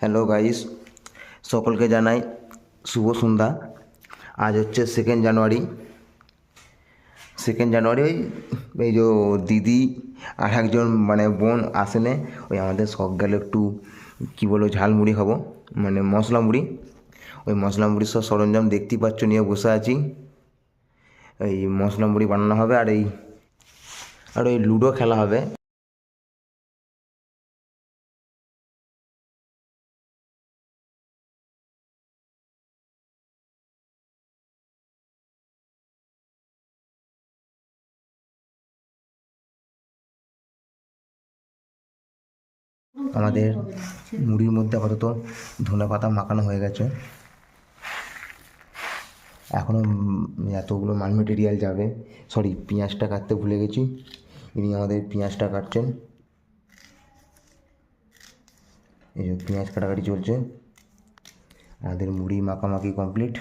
Hello guys, সকলকে জানাই শুভ সন্ধ্যা। আজ হচ্ছে 2 জানুয়ারি। ওই এই যে দিদি আর একজন মানে বোন আসেনে, ওই আমাদের শখ গেল একটু কী বলবো ঝালমুড়ি খাবো, মানে মশলা মুড়ি। ওই মশলা মুড়ির সব সরঞ্জাম দেখতেই পাচ্ছ নিয়ে বসে আছি। এই মশলা মুড়ি বানানো হবে আর ওই লুডো খেলা হবে। আমাদের মুড়ির মধ্যে আপাতত ধনেপাতা মাখানো হয়ে গেছে। এখনও এতগুলো মাল মেটেরিয়াল যাবে। সরি, পেঁয়াজটা কাটতে ভুলে গেছি। ইনি আমাদের পেঁয়াজটা কাটছেন। এই যে পেঁয়াজ কাটাকাটি চলছে। আমাদের মুড়ি মাখামাখি কমপ্লিট।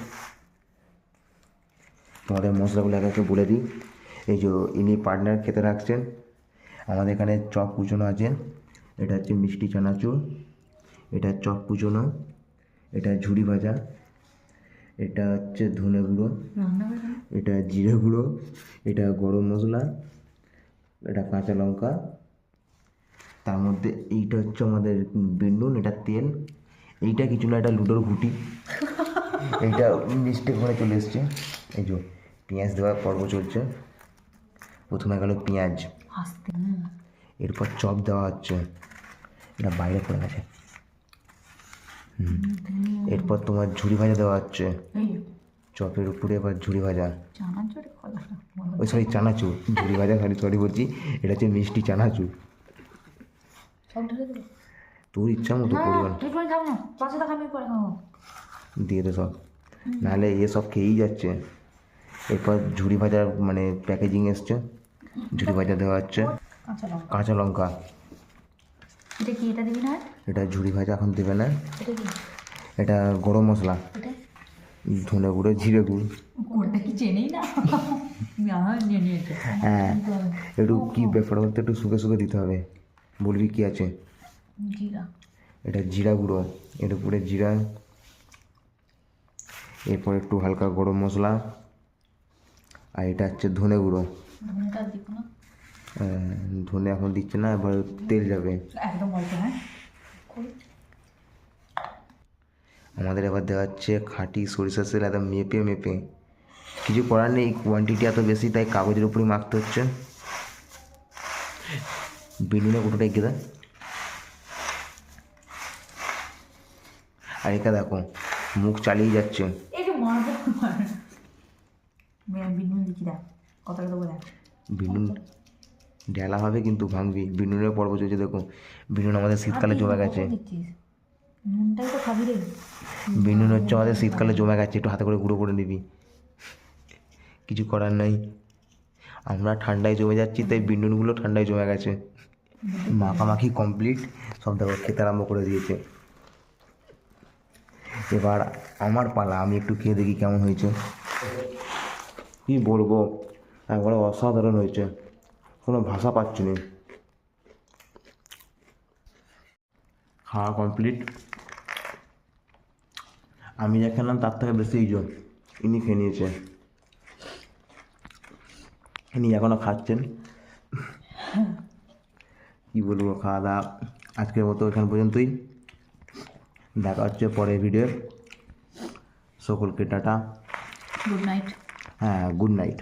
তোমাদের মশলাগুলো একে বলে দিই। এই যে ইনি পার্টনার খেতে রাখছেন। আমাদের এখানে চপ কুচনো আছে। এটা হচ্ছে মিষ্টি চানাচুর, এটা চপ কুচনো, এটা ঝুড়ি ভাজা, এটা হচ্ছে ধনে গুঁড়ো, এটা জিরে গুঁড়ো, এটা গরম মশলা, এটা কাঁচা লঙ্কা, তার মধ্যে এইটা হচ্ছে আমাদের বেলুন, এটা তেল, এইটা কিছু না, এটা লুডোর ঘুটি। এইটা মিস্টেক করে চলে এসছে। এই যে পেঁয়াজ দেওয়ার পর্ব চলছে। প্রথমে গেল পেঁয়াজ, এরপর চপ দেওয়া হচ্ছে, এটা বাইরে পড়ে গেছে। এরপর তোমার ঝুড়ি ভাজা দেওয়া হচ্ছে চপের উপরে। এবার ঝুড়ি ভাজা, ওই সরি চানাচুর, ঝুড়ি ভাজা সরি বলছি, এটা হচ্ছে মিষ্টি চানাচুর। তোর ইচ্ছা মতো পরিমাণ দিয়ে দে সব, নাহলে এ সব খেয়েই যাচ্ছে। এরপর ঝুড়ি ভাজার মানে প্যাকেজিং এসছে, ঝুড়ি ভাজা দেওয়া হচ্ছে, কাঁচা লঙ্কা। এটা ঝুড়ি ভাজা এখন দেবে না, এটা গরম মশলা, ধনে গুঁড়ো, জিরে গুঁড়ো। হ্যাঁ, একটু কী ব্যাপার বলতে একটু শুকে শুকে দিতে হবে। বলবি কি আছে? এটা জিরা গুঁড়ো, এর উপরে জিরা, এরপর একটু হালকা গরম মশলা, আর এটা হচ্ছে ধনে গুঁড়ো। ধনে এখন দিচ্ছে না, এবার তেল যাবে। আমাদের এবার দেওয়া হচ্ছে খাঁটি সরিষার তেল, একদম মেপে মেপে। কিছু করার নেই, কোয়ান্টিটি এত বেশি, তাই কাগজের উপরই মাখতে হচ্ছে। বেলুনে গোটাটাই গেদা। আর এটা দেখো মুখ চালিয়ে যাচ্ছে। বিনুন ঢেলা হবে কিন্তু ভাঙবি। বিনুনের পর্ব চলছে দেখো। বিনুন আমাদের শীতকালে জমে গেছে। বিনুন হচ্ছে আমাদের শীতকালে জমে গেছে, একটু হাতে করে গুঁড়ো করে নিবি। কিছু করার নাই, আমরা ঠান্ডায় জমে যাচ্ছি, তাই বিনুনগুলো ঠান্ডায় জমে গেছে। মাখামাখি কমপ্লিট, সব দেখো খেতে আরম্ভ করে দিয়েছে। এবার আমার পালা, আমি একটু খেয়ে দেখি কেমন হয়েছে। কী বলবো, একবারে অসাধারণ হয়েছে, কোনো ভাষা পাচ্ছি না। খাওয়া কমপ্লিট। আমি যা খেলাম তার থেকে বেশি ইনি খেয়ে নিয়েছে। ইনি এখনও খাচ্ছেন। কী বলবো, খাওয়া দাওয়া আজকের মতো এখান পর্যন্তই। দেখা হচ্ছে পরের ভিডিও। সকলকে টাটা, গুড নাইট। হ্যাঁ, গুড নাইট।